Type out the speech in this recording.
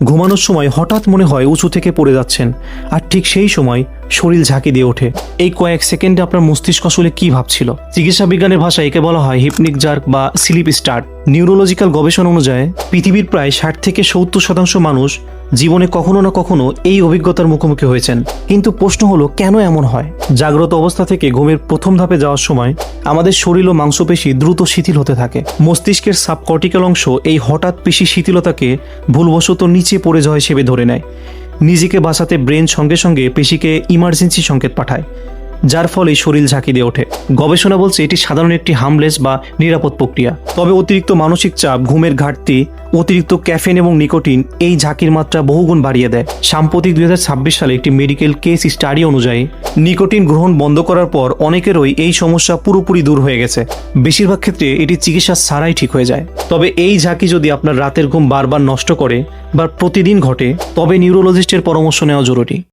ঘুমানোর সময় হঠাৎ মনে হয় উঁচু থেকে পড়ে যাচ্ছেন, আর ঠিক সেই সময় শরীর ঝাঁকি দিয়ে ওঠে। এই কয়েক সেকেন্ডে আপনার মস্তিষ্ক আসলে কি ভাবছিল? চিকিৎসা বিজ্ঞানের ভাষায় একে বলা হয় হিপনিক জার্ক বা স্লিপ স্টার্ট। নিউরোলজিক্যাল গবেষণা অনুযায়ী পৃথিবীর প্রায় 60 থেকে 70% মানুষ জীবনে কখনো না কখনো এই অভিজ্ঞতার মুখোমুখি হয়েছেন। কিন্তু প্রশ্ন হলো, কেন এমন হয়? জাগ্রত অবস্থা থেকে ঘুমের প্রথম ধাপে যাওয়ার সময় আমাদের শরীর ও মাংসপেশি দ্রুত শিথিল হতে থাকে। মস্তিষ্কের সাবকর্টিক্যাল অংশ এই হঠাৎ পেশি শিথিলতাকে ভুলবশত নিচে পড়ে যাওয়া হিসেবে ধরে নেয়। নিজেকে বাঁচাতে ব্রেন সঙ্গে সঙ্গে পেশিকে ইমার্জেন্সি সংকেত পাঠায়, যার ফলে শরীর ঝাঁকি দিয়ে ওঠে। গবেষণা বলছে এটি সাধারণ একটি হার্মলেস বা নিরাপদ প্রক্রিয়া। তবে অতিরিক্ত মানসিক চাপ, ঘুমের ঘাটতি, অতিরিক্ত ক্যাফেন এবং নিকোটিন এই ঝাঁকির মাত্রা বহুগুণ বাড়িয়ে দেয়। সাম্প্রতিক 2026 সালে একটি মেডিকেল কেস স্টাডি অনুযায়ী নিকোটিন গ্রহণ বন্ধ করার পর অনেকেরই এই সমস্যা পুরোপুরি দূর হয়ে গেছে। বেশিরভাগ ক্ষেত্রে এটি চিকিৎসা ছাড়াই ঠিক হয়ে যায়। তবে এই ঝাঁকি যদি আপনার রাতের ঘুম বারবার নষ্ট করে বা প্রতিদিন ঘটে, তবে নিউরোলজিস্টের পরামর্শ নেওয়া জরুরি।